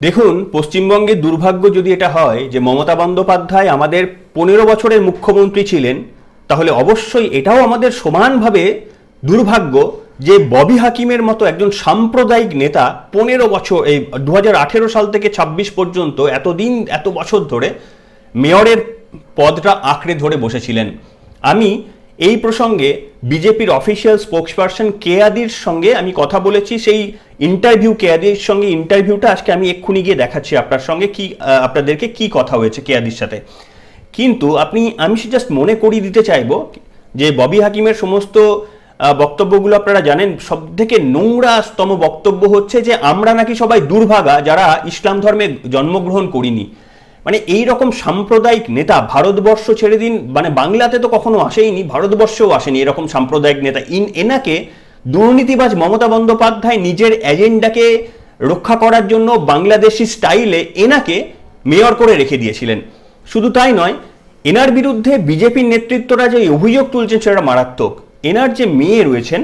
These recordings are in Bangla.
দেখুন, পশ্চিমবঙ্গের দুর্ভাগ্য যদি এটা হয় যে মমতা বন্দ্যোপাধ্যায় আমাদের 15 বছরের মুখ্যমন্ত্রী ছিলেন, তাহলে অবশ্যই এটাও আমাদের সমানভাবে দুর্ভাগ্য যে ববি হাকিমের মতো একজন সাম্প্রদায়িক নেতা 15 বছর, এই 2018 সাল থেকে 26 পর্যন্ত এতদিন এত বছর ধরে মেয়রের পদটা আঁকড়ে ধরে বসেছিলেন। আমি এই প্রসঙ্গে বিজেপির অফিসিয়াল স্পোকসপারসন কেয়াদির সঙ্গে আমি কথা বলেছি। সেই ইন্টারভিউ, কেয়াদির সঙ্গে ইন্টারভিউটা আজকে আমি এক্ষুনি গিয়ে দেখাচ্ছি আপনাদেরকে কি কথা হয়েছে কেয়াদির সাথে। কিন্তু আমি জাস্ট মনে করিয়ে দিতে চাইবো যে ববি হাকিমের সমস্ত বক্তব্যগুলো আপনারা জানেন। সব থেকে নোংরাতম বক্তব্য হচ্ছে যে আমরা নাকি সবাই দুর্ভাগা যারা ইসলাম ধর্মে জন্মগ্রহণ করিনি। মানে এই রকম সাম্প্রদায়িক নেতা ভারতবর্ষ ছেড়ে দিন, মানে বাংলাতে তো কখনো আসেইনি, ভারতবর্ষেও আসেনি এরকম সাম্প্রদায়িক নেতা। এনাকে দুর্নীতিবাজ মমতা বন্দ্যোপাধ্যায় নিজের এজেন্ডাকে রক্ষা করার জন্য বাংলাদেশি স্টাইলে এনাকে মেয়র করে রেখে দিয়েছিলেন। শুধু তাই নয়, এনার বিরুদ্ধে বিজেপির নেতৃত্বরা যে অভিযোগ তুলছেন সেটা মারাত্মক। এনার যে মেয়ে রয়েছেন,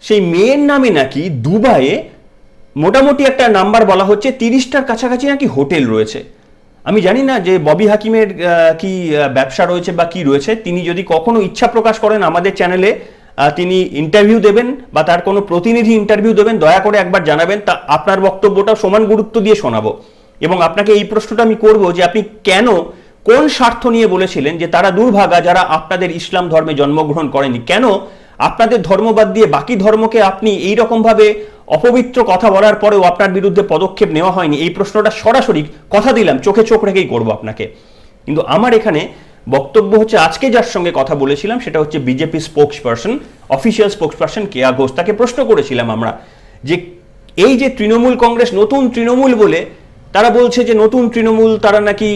সেই মেয়ের নামে নাকি দুবাইয়ে মোটামুটি একটা নাম্বার বলা হচ্ছে 30টার কাছাকাছি নাকি হোটেল রয়েছে। আমি জানি না যে ববি হাকিমের কি ব্যবসা রয়েছে বা কি রয়েছে। তিনি যদি কখনো ইচ্ছা প্রকাশ করেন আমাদের চ্যানেলে তিনি ইন্টারভিউ দেবেন বা তার কোনো প্রতিনিধি ইন্টারভিউ দেবেন, দয়া করে একবার জানাবেন। তা আপনার বক্তব্যটা সমান গুরুত্ব দিয়ে শোনাবো। এবং আপনাকে এই প্রশ্নটা আমি করব যে আপনি কোন স্বার্থ নিয়ে বলেছিলেন যে তারা দুর্ভাগা যারা আপনাদের ইসলাম ধর্মে জন্মগ্রহণ করেনি? কেন আপনাদের ধর্মবাদ দিয়ে বাকি ধর্মকে আপনি এই রকম ভাবে অপবিত্র কথা বলার পরেও আপনার বিরুদ্ধে পদক্ষেপ নেওয়া হয়নি? এই প্রশ্নটা সরাসরি কথা দিলাম চোখে চোখ রেখেই করবো আপনাকে। কিন্তু আমার এখানে বক্তব্য হচ্ছে, আজকে যার সঙ্গে কথা বলেছিলাম সেটা হচ্ছে বিজেপি স্পোকসপারসন, অফিসিয়াল স্পোকসপারসন কেয়া ঘোষ। তাকে প্রশ্ন করেছিলাম আমরা যে এই যে তৃণমূল কংগ্রেস নতুন তৃণমূল বলে তারা বলছে যে নতুন তৃণমূল, তারা নাকি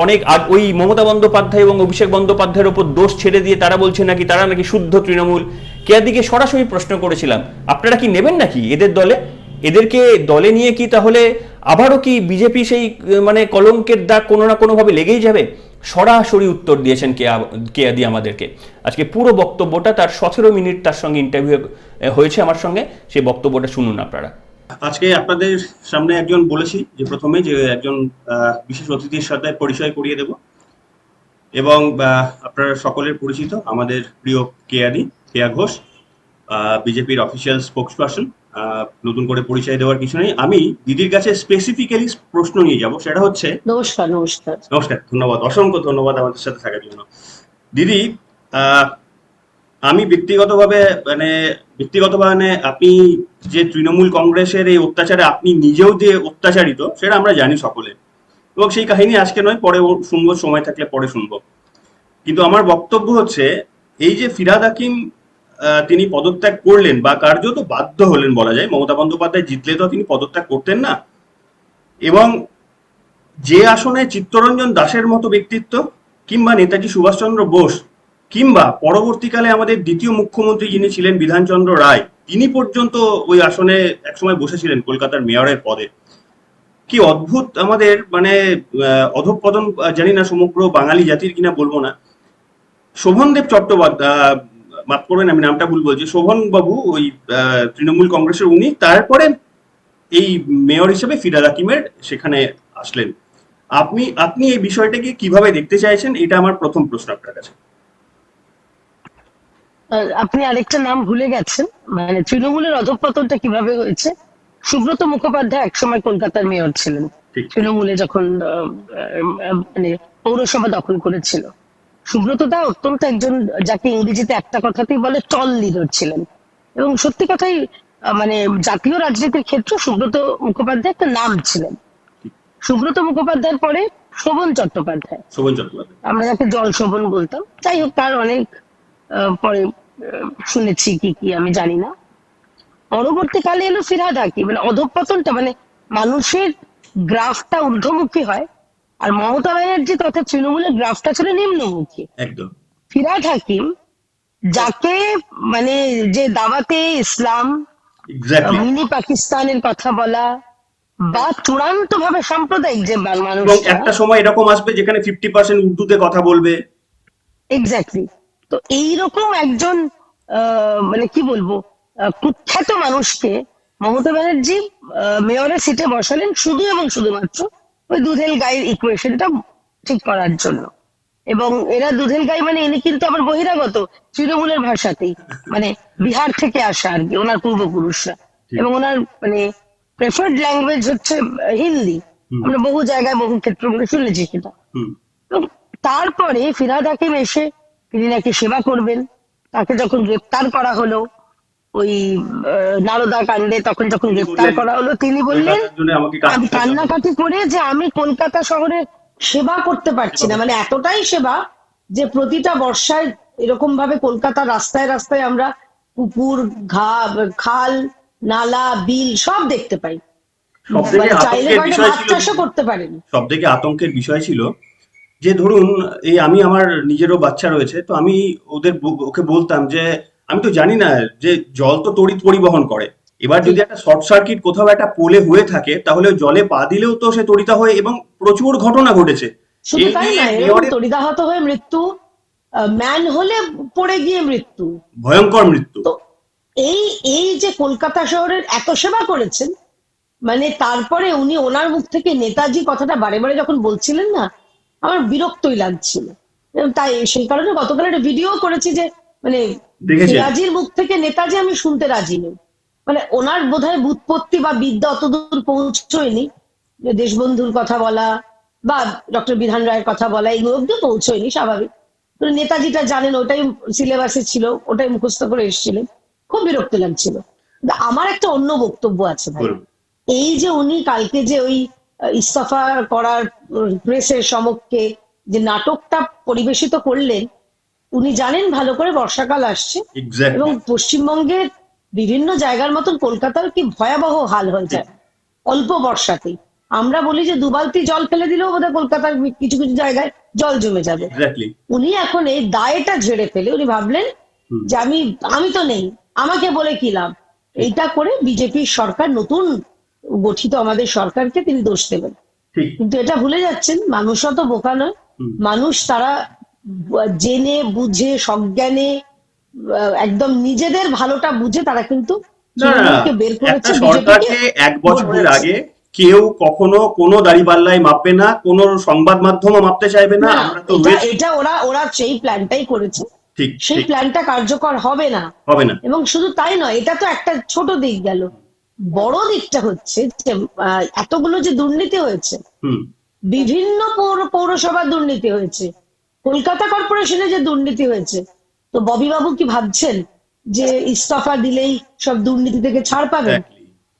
অনেক ওই মমতা বন্দ্যোপাধ্যায় এবং অভিষেক বন্দ্যোপাধ্যায়ের ওপর দোষ ছেড়ে দিয়ে তারা বলছে নাকি তারা নাকি শুদ্ধ তৃণমূল। কেয়াদিকে সরাসরি প্রশ্ন করেছিলাম, আপনারা কি নেবেন নাকি এদের দলে? এদেরকে দলে নিয়ে কি তাহলে আবারও কি বিজেপি সেই মানে কলঙ্কের দাগ কোনো না কোনোভাবে লেগেই যাবে? সরাসরি উত্তর দিয়েছেন কেয়াদি আমাদেরকে। আজকে পুরো বক্তব্যটা, তার 17 মিনিট তার সঙ্গে ইন্টারভিউ হয়েছে আমার সঙ্গে, সেই বক্তব্যটা শুনুন আপনারা। আজকে আপনাদের সামনে একজন বলেছি যে প্রথমে যে একজন বিশেষ অতিথির সাথে পরিচয় করিয়ে দেব, এবং আপনারা সকলের পরিচিত আমাদের প্রিয় কেয়া ঘোষ, বিজেপির অফিসিয়াল স্পোকসপারসন। নতুন করে পরিচয় দেওয়ার কিছু নেই। আমি দিদির কাছে স্পেসিফিক্যালি প্রশ্ন নিয়ে যাব, সেটা হচ্ছে নমস্কার। নমস্কার নমস্কার, ধন্যবাদ, অসংখ্য ধন্যবাদ আমাদের সাথে থাকার জন্য। দিদি, আমি ব্যক্তিগতভাবে আপনি যে তৃণমূল কংগ্রেসের এই অত্যাচারে আপনি নিজেও যে অত্যাচারিত সেটা আমরা জানি সকলে, এবং সেই কাহিনী আজকে নয়, পরে শুনবো, সময় থাকলে পরে শুনবো। কিন্তু আমার বক্তব্য হচ্ছে, এই যে ফিরহাদ হাকিম তিনি পদত্যাগ করলেন বা কার্যত বাধ্য হলেন বলা যায়, মমতা বন্দ্যোপাধ্যায় জিতলে তো তিনি পদত্যাগ করতেন না, এবং যে আসনে চিত্তরঞ্জন দাসের মতো ব্যক্তিত্ব কিংবা নেতাজি সুভাষচন্দ্র বোস কিংবা পরবর্তীকালে আমাদের দ্বিতীয় মুখ্যমন্ত্রী যিনি ছিলেন বিধানচন্দ্র রায়, তিনি পর্যন্ত ওই আসনে একসময় বসেছিলেন কলকাতার মেয়রের পদে। কি অদ্ভুত আমাদের মানে অধঃপতন, জানি না সমগ্র বাঙালি জাতির কিনা বলবো না। শোভনদেব চট্টোপাধ্যায়, মাফ করবেন আমি নামটা ভুল বলছি, শোভন বাবু ওই তৃণমূল কংগ্রেসের, উনি তারপরে এই মেয়র হিসেবে ফিরহাদ হাকিমের সেখানে আসলেন। আপনি এই বিষয়টাকে কিভাবে দেখতে চাইছেন, এটা আমার প্রথম প্রশ্ন আপনার কাছে। আপনি আরেকটা নাম ভুলে গেছেন, মানে তৃণমূলের অধঃপতনটা কিভাবে হয়েছে। সুব্রত মুখোপাধ্যায় একসময় কলকাতার মেয়র ছিলেন, তৃণমূলে যখন মানে পৌরসভা দখল করেছিল। সুব্রত দা অত্যন্ত একজন, যাকে ইংরেজিতে একটা কথাতেই বলে টল লিডার ছিলেন, এবং সত্যি কথাই মানে জাতীয় রাজনীতির ক্ষেত্রে সুব্রত মুখোপাধ্যায় একটা নাম ছিলেন। সুব্রত মুখোপাধ্যায়ের পরে শোভন চট্টোপাধ্যায়, আমরা যাকে জল শোভন বলতাম। যাই হোক, তার অনেক পরে শুনেছি কি কি আমি জানি না। পরবর্তীকালে এলো ফিরহাদ হাকিম। মানে অধঃপতনটা, মানে মানুষের গ্রাফটা ঊর্ধ্বমুখী হয়, আর মমতা ব্যানার্জি তথা তৃণমূলের গ্রাফটা ছিল নিম্নমুখী। একদম। ফিরহাদ হাকিম, যাকে মানে যে দাওয়াতে ইসলাম, মিনি পাকিস্তানের কথা বলা, বা চূড়ান্ত ভাবে সাম্প্রদায়িক যে মানুষ, একটা সময় এরকম আসবে যেখানে 50% উর্দুতে কথা বলবে। এক্স্যাক্টলি। তো এইরকম একজন মানে কি বলবো কুখ্যাত মানুষকে মমতা ব্যানার্জি মেয়রের সিটে বসালেন শুধু এবং শুধুমাত্র ওই দুধেল গাইয়ের ইকুয়েশনটা ঠিক করার জন্য। এবং এরা দুধেল গাই মানে ইনি কিন্তু আবার বহিরাগত, তৃণমূলের ভাষাতেই, মানে বিহার থেকে আসা আর কি ওনার পূর্বপুরুষরা। এবং ওনার মানে প্রেফার্ড ল্যাঙ্গুয়েজ হচ্ছে হিন্দি। আমরা বহু জায়গায় বহু ক্ষেত্রে আমরা শুনেছি সেটা। তো তারপরে ফিরহাদ হাকিম এসে তিনি নাকি সেবা করবেন। তাকে যখন গ্রেপ্তার করা হলো ওই নারদা কাণ্ডে, তখন যখন গ্রেপ্তার করা হলো তিনি বললেন, আমি কান্নাকাটি করে যে আমি কলকাতা শহরে সেবা করতে পারছি না, মানে এতটাই সেবা যে প্রতিটা বর্ষায় এরকম ভাবে কলকাতার রাস্তায় রাস্তায় আমরা পুকুর, খাল, নালা, বিল সব দেখতে পাই। চাইলে পারে মাছ চাষও করতে পারেন। সব থেকে আতঙ্কের বিষয় ছিল যে ধরুন এই আমি আমার নিজেরও বাচ্চা রয়েছে, তো আমি ওকে বলতাম যে আমি তো জানি না যে জল তো তড়িৎ পরিবহন করে, এবার যদি একটা শর্ট সার্কিট কোথাও একটা পোলে হয়ে থাকে তাহলে জলে পা দিলেও তো সে তড়িতা হয়, এবং প্রচুর ঘটনা ঘটেছে। শুধু তাই না, এরকম তড়িতাহত হয়ে মৃত্যু, ম্যান হলে পড়ে গিয়ে মৃত্যু, ভয়ঙ্কর মৃত্যু। তো এই যে কলকাতা শহরের এত সেবা করেছেন, মানে তারপরে উনি ওনার মুখ থেকে নেতাজি কথাটা বারে বারে যখন বলছিলেন না, আমার বিরক্তই লাগছিল। তাই সেই কারণে গতকাল একটা ভিডিও করেছি যে মানে নেতাজির মুখ থেকে নেতাজি আমি শুনতে রাজি নই। মানে ওনার বোধহয় বুৎপত্তি বা বিদ্যা অতদূর পৌঁছয়নি যে দেশবন্ধুর কথা বলা বা ডক্টর বিধান রায়ের কথা বলা, এগুলো অব্দি পৌঁছয়নি, স্বাভাবিক। নেতাজিটা জানেন, ওটাই সিলেবাসে ছিল, ওটাই মুখস্থ করে এসেছিলেন। খুব বিরক্ত লাগছিল। আমার একটা অন্য বক্তব্য আছে ভাই। এই যে উনি কালকে যে ওই ইস্তফা করার প্রেসের সমক্ষে যে নাটকটা পরিবেশিত করলেন, উনি জানেন ভালো করে বর্ষাকাল আসছে এবং পশ্চিমবঙ্গের বিভিন্ন জায়গার মতন কলকাতার কি ভয়াবহ হাল হয়ে যায় অল্প বর্ষাতেই। আমরা বলি যে দুবালতি জল ফেলে দিলেও বোধহয় কলকাতার কিছু কিছু জায়গায় জল জমে যাবে। উনি এখন এই দায়টা ঝেড়ে ফেলে উনি ভাবলেন যে আমি তো নেই, আমাকে বলে কি লাভ, এইটা করে বিজেপির সরকার, নতুন গঠিত আমাদের সরকারকে তিনি দোষ দেবেন। কিন্তু এটা ভুলে যাচ্ছেন মানুষও তো বোকা নয়, মানুষ তারা জেনে বুঝে সজ্ঞানে একদম নিজেদের ভালোটা বুঝে তারা কিন্তু বের করেছে। সরকারকে 1 বছরের আগে কেউ কখনো কোনো দাঁড়িপাল্লায় মাপবে না, কোন সংবাদ মাধ্যমও মাপতে চাইবে না। এটা ওরা সেই প্ল্যানটাই করেছে, সেই প্ল্যানটা কার্যকর হবে না। এবং শুধু তাই নয়, এটা তো একটা ছোট দিক গেল, বড় দিকটা হচ্ছে যে এতগুলো যে দুর্নীতি হয়েছে, বিভিন্ন পৌরসভা দুর্নীতি হয়েছে, কলকাতা কর্পোরেশনে যে দুর্নীতি হয়েছে, তো ববি বাবু কি ভাবছেন যে ইস্তফা দিলেই সব দুর্নীতি থেকে ছাড় পাবেন?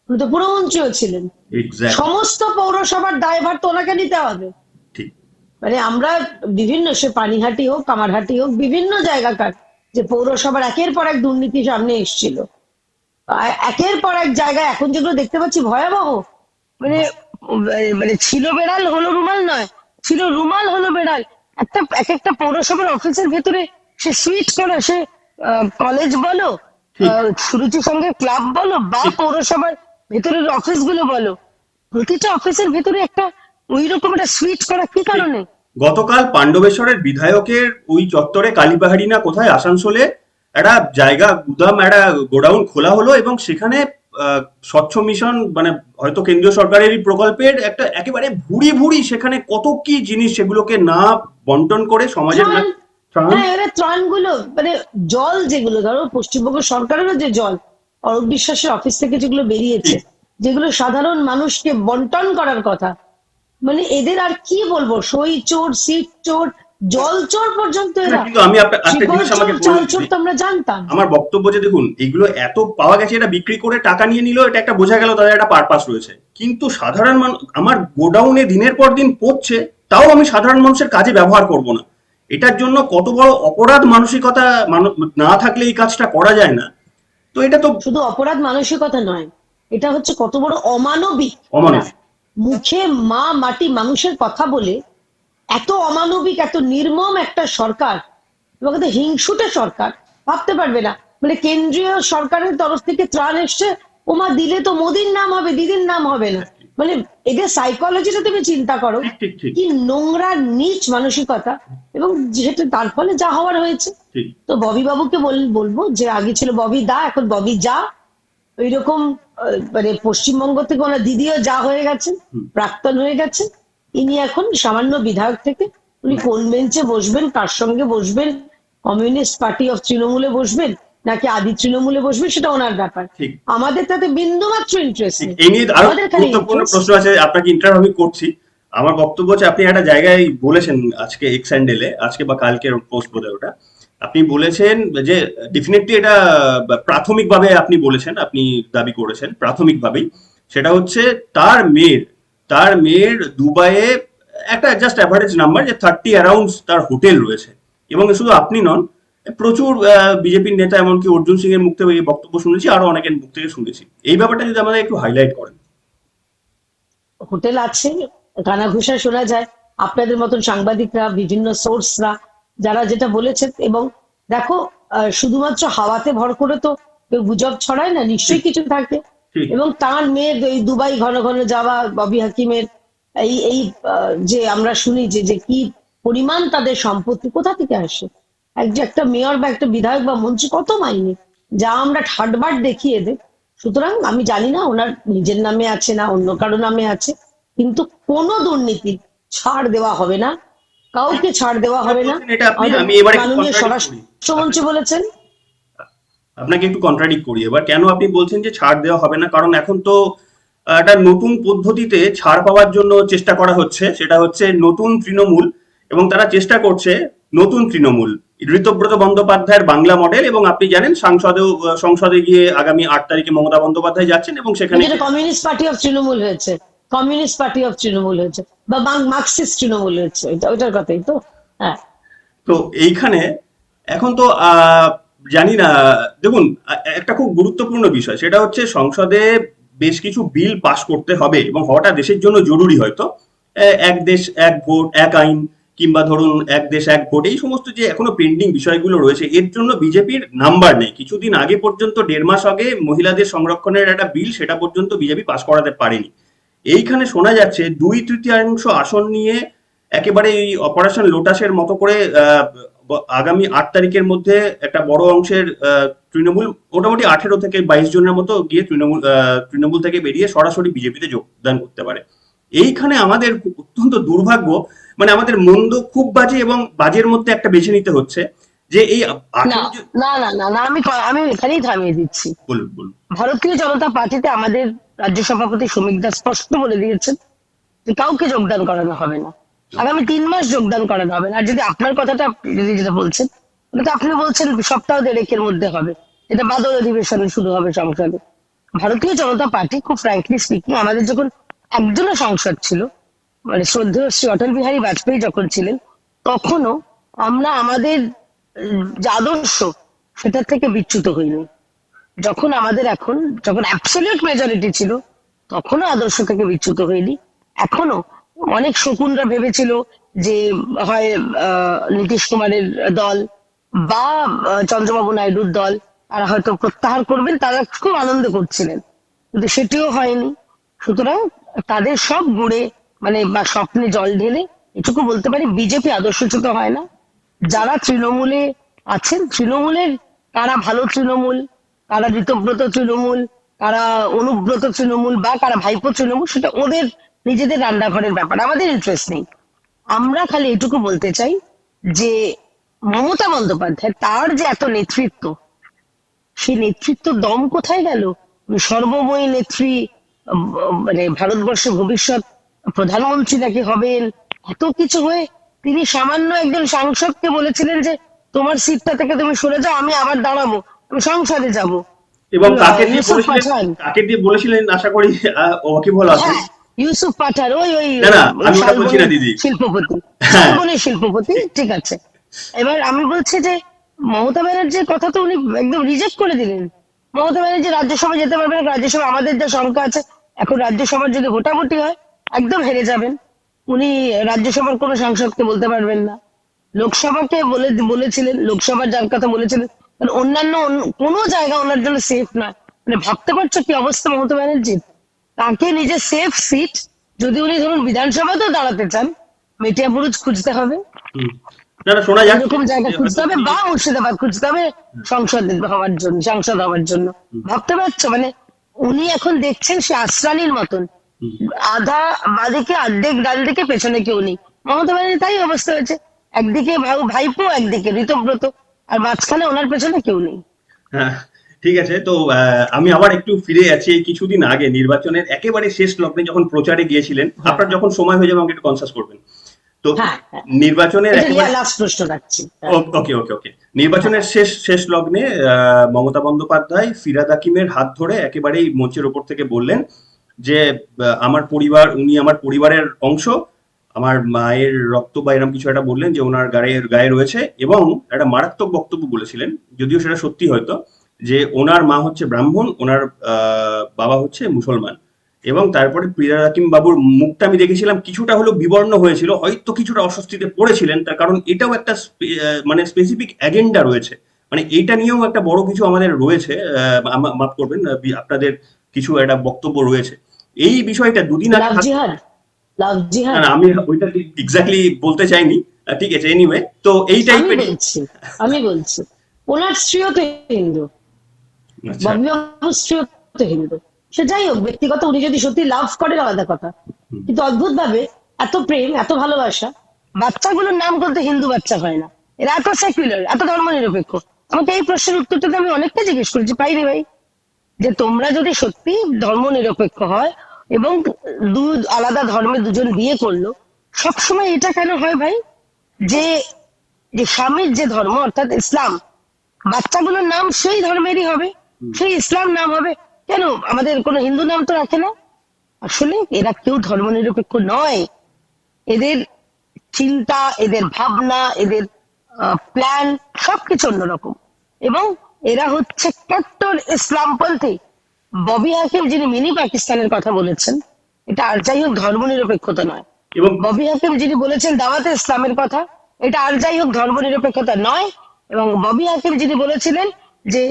উনি তো পুরমন্ত্রীও ছিলেন, সমস্ত পৌরসভার দায়ভার তো ওনাকে নিতে হবে। মানে আমরা বিভিন্ন, সে পানিহাটি হোক, কামারহাটি হোক, বিভিন্ন জায়গাকার যে পৌরসভার একের পর এক দুর্নীতি সামনে এসেছিল, একের পর এক জায়গায় এখন যেগুলো দেখতে পাচ্ছি ভয়াবহ, মানে মানে ছিল বেড়াল হলো রুমাল নয়, ছিল রুমাল হলো বেড়াল। এক একটা পৌরসভার অফিসের ভেতরে সে সুইচ করে, সে কলেজ বলো, সুরুচি সঙ্গে ক্লাব বলো, বা পৌরসভার ভেতরের অফিস গুলো বলো, প্রতিটা অফিসের ভেতরে একটা ওই রকম একটা সুইচ করা কি কারণে? গতকাল পাণ্ডবেশ্বরের বিধায়কের ওই চত্বরে কালীপাহাড়ি না কোথায় আসানসোলে একটা জায়গা, গুদাম, একটা গোডাউন খোলা হলো, এবং সেখানে স্বচ্ছ মিশন মানে হয়তো কেন্দ্রীয় সরকারেরই প্রকল্পের একটা একেবারে ভুড়ি ভুড়ি সেখানে কত কি জিনিস, সেগুলোকে না বন্টন করে সমাজের ত্রাণ গুলো, মানে জল যেগুলো ধরো পশ্চিমবঙ্গ সরকারেরও যে জল অরূপ বিশ্বাসের অফিস থেকে যেগুলো বেরিয়েছে, যেগুলো সাধারণ মানুষকে বন্টন করার কথা, মানে এদের আর কি বলবো, সই চোর, সিট চোর, জল চোর পর্যন্ত এরা। কিন্তু আমি একটা জিনিস আমাকে আমরা জানতাম। আমার বক্তব্য যে দেখুন এগুলো এত পাওয়া গেছে, এটা বিক্রি করে টাকা নিয়ে নিল, এটা একটা বোঝা গেল তাদের একটা পারপাস রয়েছে। কিন্তু সাধারণ মানুষ, আমার গোডাউনে দিনের পর দিন পড়ছে, তাও আমি সাধারণ মানুষের কাজে ব্যবহার করব না। এটার জন্য কত বড় অপরাধ মানসিকতা না থাকলে এই কাজটা করা যায় না। তো এটা তো শুধু অপরাধ মানসিকতা নয়, এটা হচ্ছে কত বড় অমানবিক। মুখে মা মাটি মানুষের কথা বলে এত অমানবিক, এত নির্মম একটা সরকার, এবং হিংসুটে সরকার, ভাবতে পারবে না। মানে কেন্দ্রীয় সরকারের তরফ থেকে ত্রাণ এসছে, ওমা দিলে তো মোদির নাম হবে, দিদির নাম হবে না। মানে এদের সাইকোলজিটা তুমি চিন্তা করো, কি নোংরা নীচ মানসিকতা, এবং যেহেতু তার ফলে যা হওয়ার হয়েছে। তো ববি বাবুকে বলবো যে আগে ছিল ববি দা, এখন ববি যা, ওইরকম মানে পশ্চিমবঙ্গ থেকে ওনার দিদিও যা হয়ে গেছেন, প্রাক্তন হয়ে গেছেন, ইনি এখন সামান্য বিধায়ক থেকে উনি কোন বেঞ্চে বসবেন, কার সঙ্গে বসবেন, কমিউনিস্ট পার্টি অফ তৃণমূলে বসবেন নাকি আদি তৃণমূলে বসবেন, সেটা ওনার ব্যাপার। ঠিক। আমাদের তাতে বিন্দুমাত্র ইন্টারেস্ট নেই। এই নিয়ে আরো আমাদের খালি গুরুত্বপূর্ণ interest- প্রশ্ন আছে, আপনাকে ইন্টারভিউ আমি করছি। আমার বক্তব্য হচ্ছে, আপনি একটা জায়গায় বলেছেন আজকে এক্স হ্যান্ডেলে, আজকে বা কালকের পোস্ট বোধ ওটা, আপনি বলেছেন যে ডেফিনেটলি এটা প্রাথমিকভাবে আপনি বলেছেন, আপনি দাবি করেছেন প্রাথমিকভাবেই, সেটা হচ্ছে তার মেয়ের দুবাইয়ে একটা জাস্ট অ্যাভারেজ নাম্বার যে 30 অ্যারাউন্ড তার হোটেল রয়েছে। এবং শুধু আপনি নন, প্রচুর বিজেপির নেতা, এমনকি অর্জুন সিং এর মুখ থেকে এই বক্তব্য শুনেছি, আরো অনেকের মুখ থেকে শুনেছি। এই ব্যাপারটা যদি আমাদের একটু হাইলাইট করেন। হোটেল আছে, কানাঘুষা শোনা যায়, আপনাদের মতন সাংবাদিকরা, বিভিন্ন সোর্সরা যারা যেটা বলেছেন। এবং দেখো, শুধুমাত্র হাওয়াতে ভর করে তো কেউ গুজব ছড়ায় না, নিশ্চয়ই কিছু থাকে। ঠিক। এবং তার মেয়ের এই দুবাই ঘন ঘন যাওয়া, ববি হাকিমের এই এই যে আমরা শুনি যে যে কি পরিমাণ তাদের সম্পত্তি কোথা থেকে আসে, যে একটা মেয়র বা একটা বিধায়ক বা মন্ত্রী কত মাইনে, যা আমরা ঠাটবার দেখিয়ে দেব। সুতরাং আমি জানি না ওনার নিজের নামে আছে না অন্য কারো নামে আছে, কিন্তু কোনো দুর্নীতি ছাড় দেওয়া হবে না, কাউকে ছাড় দেওয়া হবে না। এটা আপনি, আমাদের আমি এবার একটু মাননীয় contradict করি। স্বরাষ্ট্রমন্ত্রী বলেছেন। আপনাকে একটু কন্ট্রাডিক্ট করি এবার, কেন আপনি বলছেন যে ছাড় দেওয়া হবে না? কারণ এখন তো একটা নতুন পদ্ধতিতে ছাড় পাওয়ার জন্য চেষ্টা করা হচ্ছে, সেটা হচ্ছে নতুন তৃণমূল, এবং তারা চেষ্টা করছে নতুন তৃণমূল, ঋতব্রত বন্দ্যোপাধ্যায়ের বাংলা মডেল। এবং আপনি জানেন সংসদে গিয়ে আগামী 8 তারিখে মমতা বন্দ্যোপাধ্যায় যাচ্ছেন, এবং সেখানে যেটা কমিউনিস্ট পার্টি অফ তৃণমূল হয়েছে, কমিউনিস্ট পার্টি অফ তৃণমূল হয়েছে বা মার্কসিস্ট তৃণমূল হয়েছে, ওইটার কথাই তো। হ্যাঁ, তো এইখানে এখন তো জানি না, দেখুন, একটা খুব গুরুত্বপূর্ণ বিষয়, সেটা হচ্ছে সংসদে বেশ কিছু বিল পাস করতে হবে, এবং হওয়াটা দেশের জন্য জরুরি। হয়তো এক দেশ এক ভোট এক আইন, কিংবা ধরুন এক দেশ এক ভোট, এই সমস্ত যে এখনো পেন্ডিং বিষয়গুলো রয়েছে, এর জন্য বিজেপির নাম্বার নেই। কিছুদিন আগে পর্যন্ত, 1.5 মাস আগে, মহিলাদের সংরক্ষণের একটা বিল, সেটা পর্যন্ত বিজেপি পাস করাতে পারেনি। এইখানে শোনা যাচ্ছে 2/3 আসন নিয়ে একেবারে এই অপারেশন লোটাসের মতো করে আগামী 8 তারিখের মধ্যে একটা বড় অংশের তৃণমূল, মোটামুটি 18 থেকে 22 জনের মতো গিয়ে তৃণমূল থেকে বেরিয়ে সরাসরি বিজেপিতে যোগদান করতে পারে। এইখানে আমাদের অত্যন্ত দুর্ভাগ্য, মানে আমাদের মন্দ, খুব বাজে এবং বাজের মধ্যে একটা বেছে নিতে হচ্ছে, যে এই না 18 না না না না, আমি এখানেই থামিয়ে দিচ্ছি। বলুন বলুন। ভারতীয় জনতা পার্টিতে আমাদের রাজ্য সভাপতি শ্রমিক দাস স্পষ্ট বলে দিয়েছেন যে কাউকে যোগদান করানো হবে না, আগামী 3 মাস যোগদান করানো হবে না। আর যদি আপনার কথাটা, যদি যেটা বলছেন, ওটা তো আপনি বলছেন সপ্তাহ দেড়েকের মধ্যে হবে, এটা বাদল অধিবেশনে শুরু হবে সংসদে। ভারতীয় জনতা পার্টি, খুব ফ্র্যাঙ্কলি স্পিকিং, আমাদের যখন একজনও সংসদ ছিল, মানে শ্রদ্ধেয় শ্রী অটল বিহারী বাজপেয়ী যখন ছিলেন, তখনও আমরা আমাদের যে আদর্শ সেটার থেকে বিচ্যুত হইনি। যখন অ্যাবসলিউট মেজরিটি ছিল, তখনও আদর্শ থেকে বিচ্যুত হয়নি। এখনো অনেক শকুনরা ভেবেছিল যে হয় নীতিশ কুমারের দল বা চন্দ্রবাবু নাইডুর দল তারা হয়তো প্রত্যাহার করবেন, তারা খুব আনন্দ করছিলেন, কিন্তু সেটিও হয়নি। সুতরাং তাদের সব গুড়ে, মানে বা স্বপ্নে জল ঢেলে এটুকু বলতে পারি, বিজেপি আদর্শচ্যুত হয় না। যারা তৃণমূলে আছেন, তৃণমূলের কারা ভালো তৃণমূল, কারা ঋতব্রত তৃণমূল, কারা অনুব্রত তৃণমূল বা কারা ভাইপো তৃণমূল, সেটা ওদের নিজেদের রান্নাঘরের ব্যাপার, আমাদের ইন্টারেস্ট নেই। আমরা খালি এটুকু বলতে চাই যে মমতা বন্দ্যোপাধ্যায়, তার যে এত নেতৃত্ব, সেই নেতৃত্ব দম কোথায় গেল? সর্বময়ী নেত্রী, মানে ভারতবর্ষের ভবিষ্যৎ প্রধানমন্ত্রী নাকি হবেন, এত কিছু হয়ে তিনি সামান্য একজন সাংসদকে বলেছিলেন যে তোমার সিটটা থেকে তুমি সরে যাও, আমি আবার দাঁড়াবো, আমি সংসদে যাব। এবং ইউসুফ পাঠান, কাকে দিয়ে বলেছিলেন, আশা করি ওয়াকিবুল আছেন। হ্যাঁ, ইউসুফ পাঠান, ওই ওই না না, আমি ওটা বলছি না দিদি। শিল্পপতি, হ্যাঁ। শালবনের শিল্পপতি, ঠিক আছে। এবার আমি বলছি যে মমতা ব্যানার্জির কথা তো উনি একদম রিজেক্ট করে দিলেন। মমতা ব্যানার্জি রাজ্যসভা যেতে পারবেন না, রাজ্যসভা আমাদের যা সংখ্যা আছে এখন, রাজ্যসভার যদি ভোটাভুটি হয় একদম হেরে যাবেন। উনি রাজ্যসভার কোনো সাংসদকে বলতে পারবেন না। লোকসভাকে বলেছিলেন, লোকসভার যার কথা বলেছিলেন, অন্যান্য কোনো জায়গা ওনার জন্য সেফ না। মানে ভাবতে পারছো কি অবস্থা মমতা ব্যানার্জির? তাকে নিজের সেফ সিট, যদি উনি ধরুন বিধানসভাতেও দাঁড়াতে চান, মেটিয়াবুরুজ খুঁজতে হবে, না না, শোনা যাচ্ছে এরকম জায়গা খুঁজতে হবে, বা মুর্শিদাবাদ খুঁজতে হবে সাংসদ হওয়ার জন্য। ভাবতে পারছো? মানে উনি এখন দেখছেন সে আশ্রানির মতন, আধা বাদিকে অর্ধেক ডাল দিকে পেছনে কেউ নেই। মমতা ব্যানার্জি তাই অবস্থা হয়েছে, একদিকে ভাইপো একদিকে ঋতব্রত, আর মাঝখানে ওনার পেছনে কেউ নেই। হ্যাঁ, ঠিক আছে। তো আমি আবার একটু ফিরে যাচ্ছি এই কিছুদিন আগে নির্বাচনের একেবারে শেষ লগ্নে যখন প্রচারে গিয়েছিলেন, আপনার যখন সময় হয়ে যাবে আমাকে একটু কনসাস করবেন। তো হ্যাঁ, হ্যাঁ, নির্বাচনের একেবারে লাস্ট প্রশ্ন রাখছি। ওকে ওকে ওকে নির্বাচনের শেষ লগ্নে মমতা বন্দ্যোপাধ্যায় ফিরহাদ হাকিমের হাত ধরে একেবারেই মঞ্চের ওপর থেকে বললেন যে আমার পরিবার, উনি আমার পরিবারের অংশ, আমার মায়ের রক্ত বা এরকম কিছু একটা বললেন যে ওনার গায়ে রয়েছে, এবং একটা মারাত্মক বক্তব্য বলেছিলেন, যদিও সেটা সত্যি হয়তো, যে ওনার মা হচ্ছে ব্রাহ্মণ, ওনার বাবা হচ্ছে মুসলমান। এবং তারপরে ফিরহাদ হাকিম বাবুর মুখটা আমি দেখেছিলাম কিছুটা হলো বিবর্ণ হয়েছিল, হয়তো কিছুটা অস্বস্তিতে পড়েছিলেন, তার কারণ এটাও একটা মানে স্পেসিফিক এজেন্ডা রয়েছে, মানে এইটা নিয়েও একটা বড় কিছু আমাদের রয়েছে, মাফ করবেন, আপনাদের কিছু একটা বক্তব্য রয়েছে এই বিষয়টা দুদিন আগে। না না, আমি ওইটা এক্স্যাক্টলি বলতে চাইনি, ঠিক আছে, এনিওয়ে। তো এই টাইপের আমি বলছি ওনার স্ত্রীও তো হিন্দু, ববি বাবুর স্ত্রীও তো হিন্দু, সে যাই হোক ব্যক্তিগত, উনি যদি সত্যি লাভ করেন আলাদা কথা, কিন্তু অদ্ভুত ভাবে এত প্রেম এত ভালোবাসা, বাচ্চাগুলোর নাম বলতে হিন্দু বাচ্চা হয় না, এরা এত সেকুলার এত ধর্ম নিরপেক্ষ। আমাকে এই প্রশ্নের উত্তরটা আমি অনেকটা জিজ্ঞেস করেছি, পাইনি ভাই, যে তোমরা যদি সত্যি ধর্ম নিরপেক্ষ হয় এবং আলাদা ধর্মে দুজন বিয়ে করলো, সবসময় এটা কেন হয় ভাই, যে স্বামীর যে ধর্ম অর্থাৎ ইসলাম, বাচ্চাগুলোর নাম সেই ধর্মেরই হবে, সেই ইসলাম নাম হবে, কেন আমাদের কোনো হিন্দু নাম তো রাখে না? আসলে এরা কেউ ধর্ম নিরপেক্ষ নয়, এদের চিন্তা, এদের ভাবনা, এদের প্ল্যান সবকিছু অন্যরকম, এবং এরা হচ্ছে কট্টর ইসলামপন্থী। ববি হাকিম যিনি মিনি পাকিস্তানের কথা বলেছেন, এটা আর যাই হোক ধর্ম নিরপেক্ষতা নয়, এবং ববি হাকিম যিনি বলেছেন দাওয়াতে ইসলামের কথা, এটা আর যাই হোক ধর্ম নিরপেক্ষতা নয়, এবং ববি হাকিম যিনি বলেছিলেন যে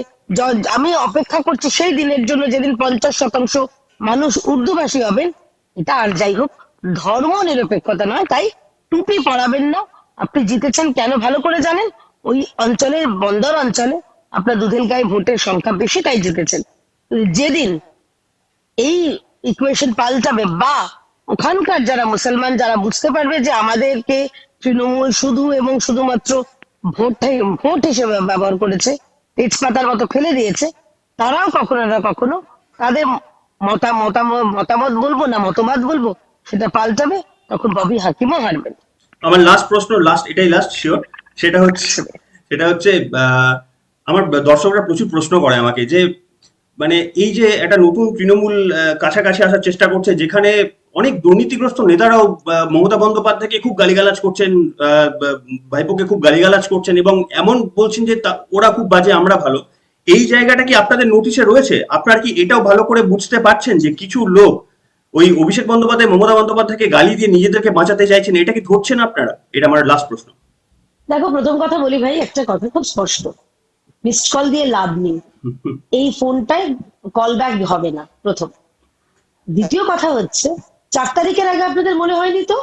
আমি অপেক্ষা করছি সেই দিনের জন্য যেদিন 50% মানুষ উর্দুভাষী হবেন, এটা আর যাই হোক ধর্ম নিরপেক্ষতা নয়। তাই টুপি পরাবেন না, আপনি জিতেছেন কেন ভালো করে জানেন, ওই অঞ্চলের বন্দর অঞ্চলে আপনার দুধেল গায়ে ভোটের সংখ্যা বেশি তাই জিতেছেন। যেদিন এই ইকুয়েশন পাল্টাবে বা ওখানকার যারা মুসলমান যারা বুঝতে পারবে যে আমাদেরকে তৃণমূল শুধু এবং শুধুমাত্র ভোট হিসেবে ব্যবহার করেছে, তেজপাতার মতো ফেলে দিয়েছে, তারাও কখনো না কখনো তাদের মতামত বলবো না মতবাদ বলবো সেটা পাল্টাবে, তখন ববি হাকিমও হারবেন। আমার লাস্ট প্রশ্ন, এটাই লাস্ট শিওর, সেটা হচ্ছে আমার দর্শকরা প্রচুর প্রশ্ন করে আমাকে যে মানে এই যে একটা নতুন তৃণমূল কাছাকাছি আসার চেষ্টা করছে, যেখানে অনেক দুর্নীতিগ্রস্ত নেতারাও মমতা বন্দ্যোপাধ্যায়কে খুব গালিগালাজ করছেন, ভাইপোকে খুব গালিগালাজ করছেন, এবং এমন বলছেন যে ওরা খুব বাজে আমরা ভালো, এই জায়গাটা কি আপনাদের নোটিশে রয়েছে? আপনারা কি এটাও ভালো করে বুঝতে পারছেন যে কিছু লোক ওই অভিষেক বন্দ্যোপাধ্যায় মমতা বন্দ্যোপাধ্যায়কে গালি দিয়ে নিজেদেরকে বাঁচাতে চাইছেন, এটা কি ধরছেন আপনারা? এটা আমার লাস্ট প্রশ্ন। দেখো, প্রথম কথা বলি ভাই, একটা কথা খুব স্পষ্ট, মিসড কল দিয়ে লাভ নেই, এই ফোনটায় কল ব্যাক হবে না, প্রথম। দ্বিতীয় কথা হচ্ছে 4 তারিখের আগে আপনাদের মনে হয়নি তো,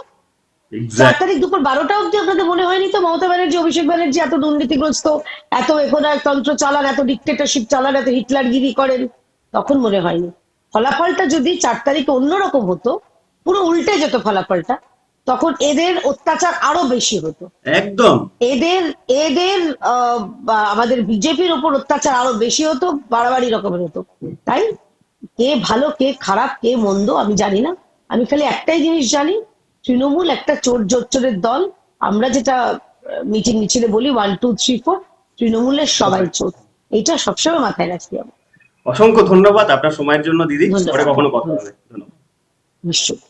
4 তারিখ দুপুর 12টা অব্দি আপনাদের মনে হয়নি তো মমতা ব্যানার্জি অভিষেক ব্যানার্জি এত দুর্নীতিগ্রস্ত, এত একনায়কতন্ত্র চালান, এত ডিক্টেটরশিপ চালান, এত হিটলারগিরি করেন? তখন মনে হয়নি। ফলাফলটা যদি 4 তারিখে অন্যরকম হতো, পুরো উল্টে যেত ফলাফলটা, তখন এদের অত্যাচার আরো বেশি হতো, একদম এদের আমাদের বিজেপির উপর অত্যাচার আরো বেশি হতো, বাড়াবাড়ি রকমের হতো। তাই কে ভালো কে খারাপ কে মন্দ আমি জানি না, আমি খালি একটাই জিনিস জানি, তৃণমূল একটা চোর জোচ্চোরের দল। আমরা যেটা মিছিলে বলি 1 2 3 4, তৃণমূলের সবাই চোর, এইটা সবসময় মাথায় রাখতে হবে। অসংখ্য ধন্যবাদ আপনার সময়ের জন্য দিদি, পরে কখনো কথা হবে। ধন্যবাদ। নিশ্চয়ই।